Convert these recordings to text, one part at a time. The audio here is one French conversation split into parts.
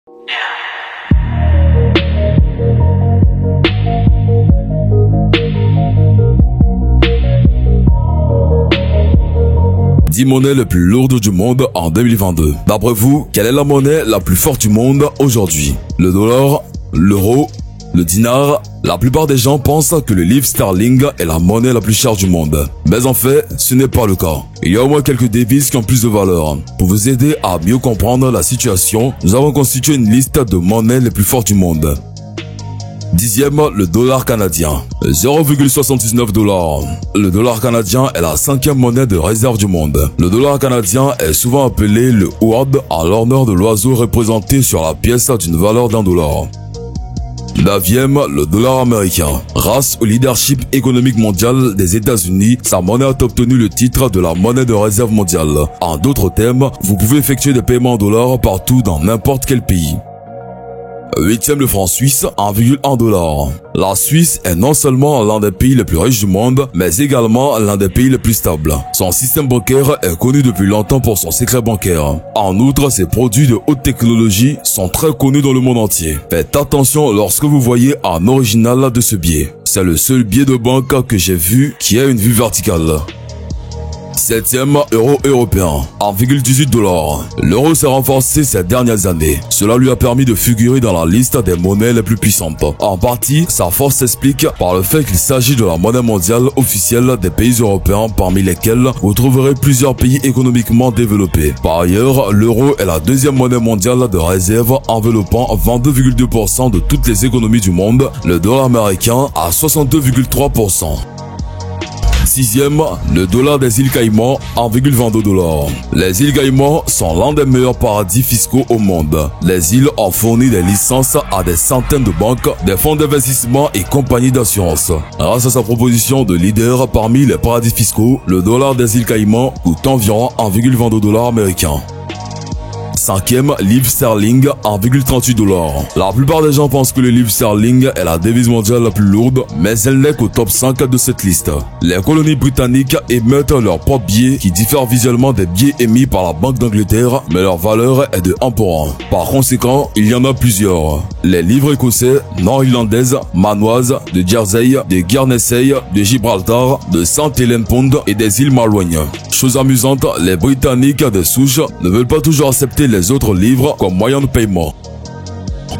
10 monnaies les plus lourdes du monde en 2022. D'après vous, quelle est la monnaie la plus forte du monde aujourd'hui? Le dollar, l'euro, le dinar? La plupart des gens pensent que le livre sterling est la monnaie la plus chère du monde. Mais en fait, ce n'est pas le cas. Il y a au moins quelques devises qui ont plus de valeur. Pour vous aider à mieux comprendre la situation, nous avons constitué une liste de monnaies les plus fortes du monde. 10e, le dollar canadien. 0,79 $. Le dollar canadien est la 5e monnaie de réserve du monde. Le dollar canadien est souvent appelé le Ward en l'honneur de l'oiseau représenté sur la pièce d'une valeur $1. 9e, le dollar américain. Grâce au leadership économique mondial des États-Unis, sa monnaie a obtenu le titre de la monnaie de réserve mondiale. En d'autres termes, vous pouvez effectuer des paiements en dollars partout dans n'importe quel pays. 8e, le franc suisse, 1,1 $. La Suisse est non seulement l'un des pays les plus riches du monde, mais également l'un des pays les plus stables. Son système bancaire est connu depuis longtemps pour son secret bancaire. En outre, ses produits de haute technologie sont très connus dans le monde entier. Faites attention lorsque vous voyez un original de ce billet. C'est le seul billet de banque que j'ai vu qui a une vue verticale. 7e, euro européen, 1,18 $. L'euro s'est renforcé ces dernières années. Cela lui a permis de figurer dans la liste des monnaies les plus puissantes. En partie, sa force s'explique par le fait qu'il s'agit de la monnaie mondiale officielle des pays européens parmi lesquels vous trouverez plusieurs pays économiquement développés. Par ailleurs, l'euro est la 2e monnaie mondiale de réserve enveloppant 22,2% de toutes les économies du monde, le dollar américain à 62,3%. 6e, le dollar des îles Caïmans, 1,22 $. Les îles Caïmans sont l'un des meilleurs paradis fiscaux au monde. Les îles ont fourni des licences à des centaines de banques, des fonds d'investissement et compagnies d'assurance. Grâce à sa proposition de leader parmi les paradis fiscaux, le dollar des îles Caïmans coûte environ 1,22 $ américains. 5e, livre sterling, 1,38 $. La plupart des gens pensent que le livre sterling est la devise mondiale la plus lourde, mais elle n'est qu'au top 5 de cette liste. Les colonies britanniques émettent leurs propres billets qui diffèrent visuellement des billets émis par la Banque d'Angleterre, mais leur valeur est de 1 pour 1. Par conséquent, il y en a plusieurs. Les livres écossais, nord-irlandaises, manoises, de Jersey, de Guernesey, de Gibraltar, de Sainte-Hélène-Pond et des îles Malouines. Chose amusante, les Britanniques de souche ne veulent pas toujours accepter les autres livres comme moyen de paiement.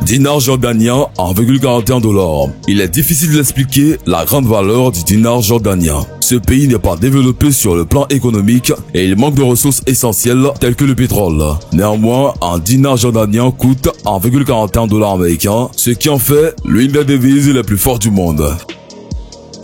Dinar jordanien, 1,41 $. Il est difficile d'expliquer la grande valeur du dinar jordanien. Ce pays n'est pas développé sur le plan économique et il manque de ressources essentielles telles que le pétrole. Néanmoins, un dinar jordanien coûte 1,41 $ américain, ce qui en fait l'une des devises les plus fortes du monde.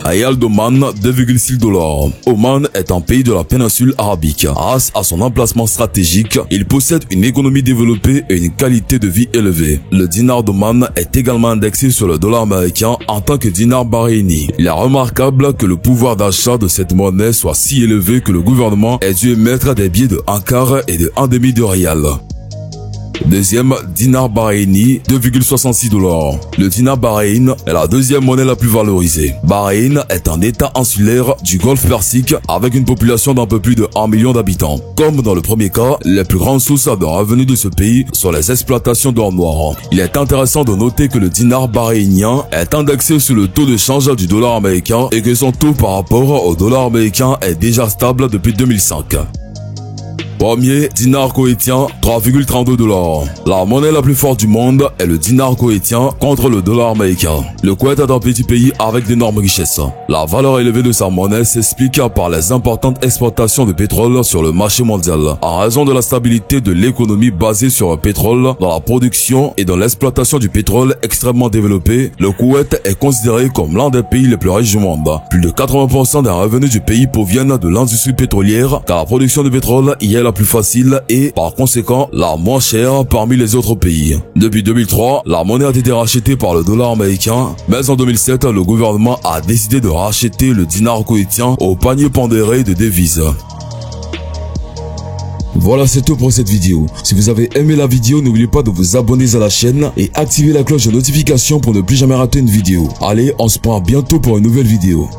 Rial d'Oman, 2,6 $. Oman est un pays de la péninsule arabique. Grâce à son emplacement stratégique, il possède une économie développée et une qualité de vie élevée. Le dinar d'Oman est également indexé sur le dollar américain en tant que dinar bahreïni. Il est remarquable que le pouvoir d'achat de cette monnaie soit si élevé que le gouvernement ait dû émettre des billets de 1 quart et de 1,5 de rial. Deuxième, dinar bahreïni, 2,66 $. Le dinar Bahreïn est la 2e monnaie la plus valorisée. Bahreïn est un état insulaire du Golfe Persique avec une population d'un peu plus de 1 million d'habitants. Comme dans le premier cas, les plus grandes sources de revenus de ce pays sont les exploitations d'or noir. Il est intéressant de noter que le dinar bahreïnien est indexé sur le taux de change du dollar américain et que son taux par rapport au dollar américain est déjà stable depuis 2005. Premier, dinar koweïtien, 3,32 $. La monnaie la plus forte du monde est le dinar koweïtien contre le dollar américain. Le Koweït est un petit pays avec d'énormes richesses. La valeur élevée de sa monnaie s'explique par les importantes exportations de pétrole sur le marché mondial. En raison de la stabilité de l'économie basée sur le pétrole, dans la production et dans l'exploitation du pétrole extrêmement développé, le Koweït est considéré comme l'un des pays les plus riches du monde. Plus de 80% des revenus du pays proviennent de l'industrie pétrolière, car la production de pétrole y est la plus facile et, par conséquent, la moins chère parmi les autres pays. Depuis 2003, la monnaie a été rachetée par le dollar américain, mais en 2007, le gouvernement a décidé de racheter le dinar koweïtien au panier pondéré de devises. Voilà, c'est tout pour cette vidéo. Si vous avez aimé la vidéo, n'oubliez pas de vous abonner à la chaîne et activer la cloche de notification pour ne plus jamais rater une vidéo. Allez, on se prend bientôt pour une nouvelle vidéo.